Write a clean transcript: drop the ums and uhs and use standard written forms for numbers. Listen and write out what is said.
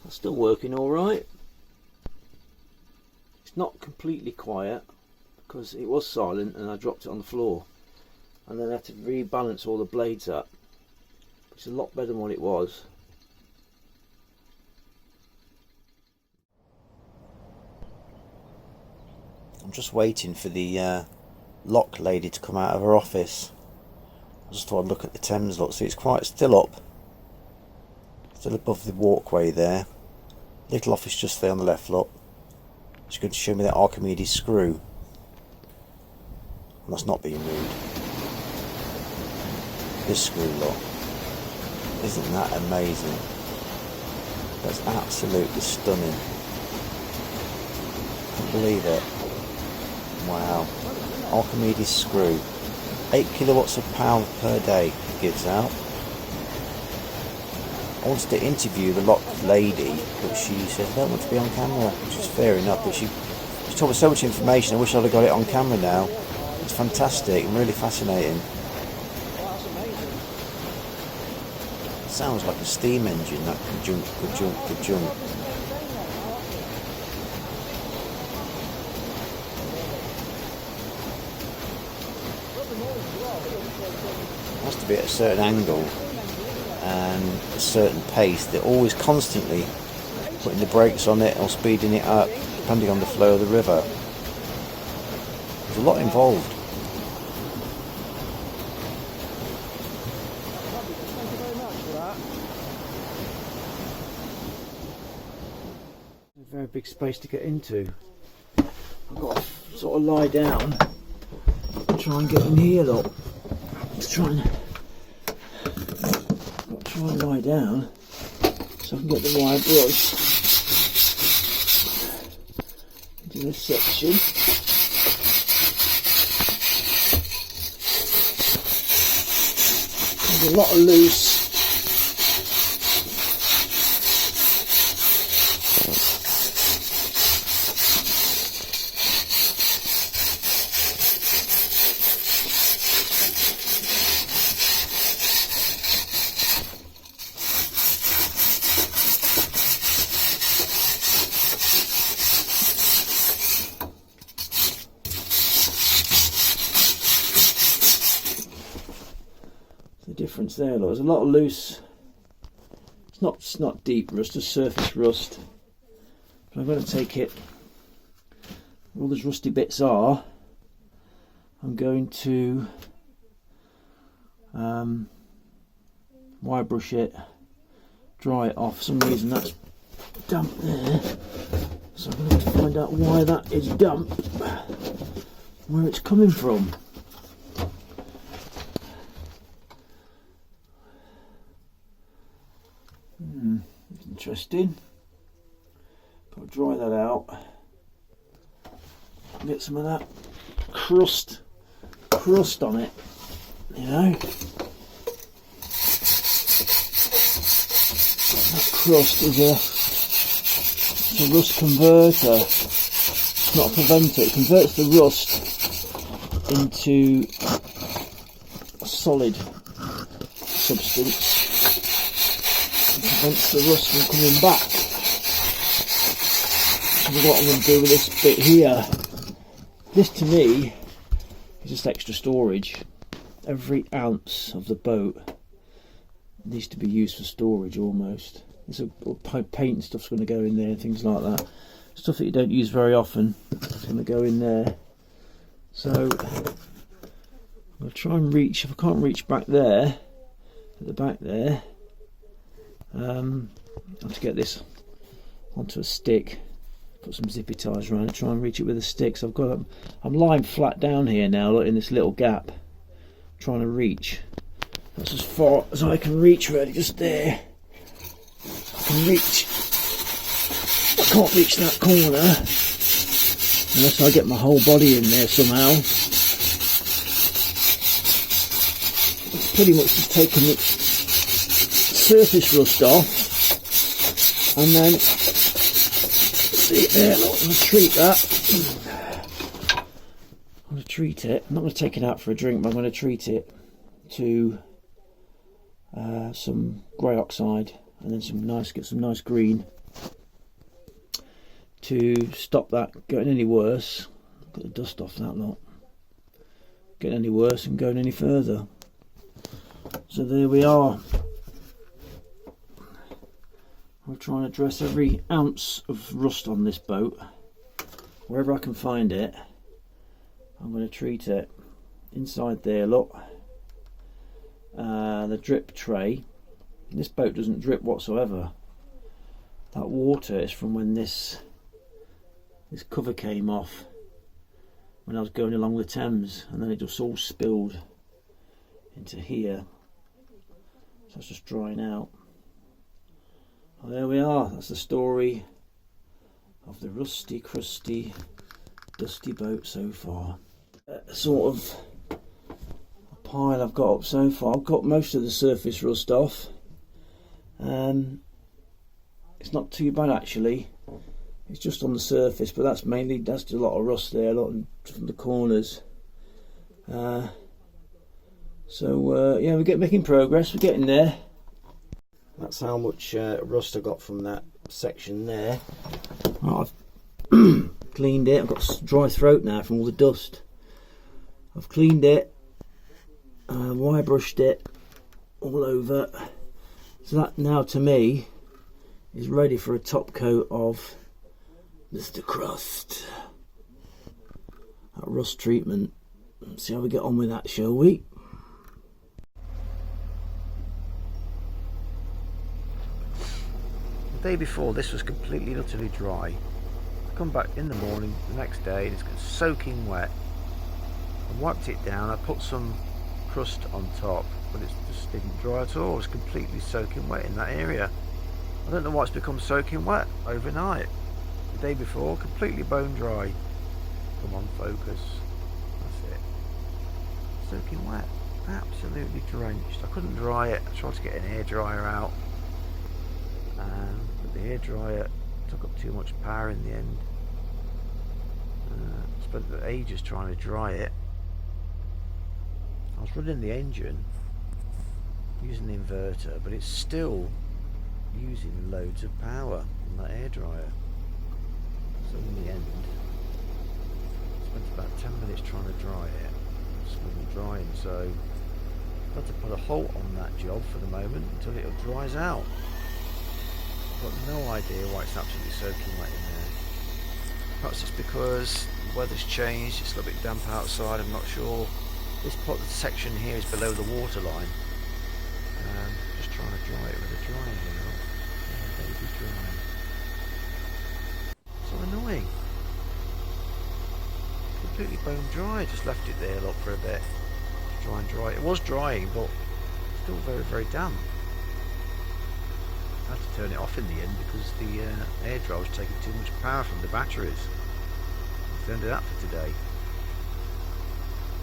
That's still working all right. It's not completely quiet because it was silent and I dropped it on the floor, and then I had to rebalance all the blades up. It's a lot better than what it was. I'm just waiting for the lock lady to come out of her office. I just thought I'd look at the Thames look. See, it's quite still up, still above the walkway there. Little office just there on the left, look. She's going to show me that Archimedes screw, and that's not being moved. This screw, look. Isn't that amazing? That's absolutely stunning. I can't believe it. Wow. Archimedes screw. 8 kilowatts of power per day it gives out. I wanted to interview the lock lady, but she said I don't want to be on camera, which is fair enough, but she told me so much information. I wish I'd have got it on camera now. It's fantastic and really fascinating. It sounds like a steam engine, that ka-junk, ka-junk, ka-junk. It has to be at a certain angle and a certain pace. They're always constantly putting the brakes on it or speeding it up depending on the flow of the river. There's a lot involved. A very big space to get into. I've got to sort of lie down and try and get in here, look. Try and lie down so I can get the wire brush into this section. There's a lot of loose. Difference there, look. There's a lot of loose. It's not deep rust, it's surface rust. But I'm going to take it. Where all those rusty bits are, I'm going to wire brush it, dry it off. For some reason that's damp there, so I'm going to have to find out why that is damp, where it's coming from. Interesting. Got to dry that out. Get some of that crust on it, you know. That crust is a rust converter. It's not a preventer. It converts the rust into a solid substance. Prevents the rust from coming back. So what I'm going to do with this bit here, this to me is just extra storage. Every ounce of the boat needs to be used for storage almost. There's a paint and stuff's going to go in there, things like that. Stuff that you don't use very often is going to go in there. So I'm going to try and reach, if I can't reach back there, at the back there, I have to get this onto a stick, put some zippy ties around it, try and reach it with a stick. So I'm lying flat down here now, look, in this little gap, trying to reach. That's as far as I can reach, really, just there. I can reach. I can't reach that corner unless I get my whole body in there somehow. It's pretty much just taking the surface rust off, and then see it there, look, I'm going to treat that. I'm going to treat it. I'm not going to take it out for a drink, but I'm going to treat it to some grey oxide, and then get some nice green to stop that getting any worse. Got the dust off that lot. Getting any worse and going any further. So there we are. We're trying to address every ounce of rust on this boat. Wherever I can find it, I'm going to treat it. Inside there, look, the drip tray. This boat doesn't drip whatsoever. That water is from when this cover came off when I was going along the Thames, and then it just all spilled into here. So it's just drying out. Well, there we are. That's the story of the rusty, crusty, dusty boat so far. Sort of a pile I've got up so far. I've got most of the surface rust off. It's not too bad actually. It's just on the surface, but that's just a lot of rust there, a lot from the corners. Yeah, we're making progress. We're getting there. That's how much rust I got from that section there. Well, I've cleaned it. I've got a dry throat now from all the dust. I've cleaned it, wire brushed it all over. So that now to me is ready for a top coat of Mr. Crust. That rust treatment. Let's see how we get on with that, shall we? The day before this was completely and utterly dry. I come back in the morning the next day and it's soaking wet. I wiped it down, I put some crust on top, but it just didn't dry at all. It was completely soaking wet in that area. I don't know why it's become soaking wet overnight. The day before, completely bone dry. Come on, focus. That's it. Soaking wet. Absolutely drenched. I couldn't dry it. I tried to get an hairdryer out. But the hairdryer took up too much power in the end. Spent ages trying to dry it. I was running the engine using the inverter, but it's still using loads of power on that hairdryer. So in the end, I spent about 10 minutes trying to dry it. It just wasn't drying, so I've got to put a halt on that job for the moment until it dries out. I've got no idea why it's absolutely soaking wet in there. Perhaps it's because the weather's changed, it's a little bit damp outside, I'm not sure. This section here is below the water line. Just trying to dry it with a drying wheel. Yeah, baby dry. So annoying. Completely bone dry, just left it there for a bit. To try and dry it. It was drying, but still very, very damp. I had to turn it off in the end because the air dryer was taking too much power from the batteries. That's the end of that for today.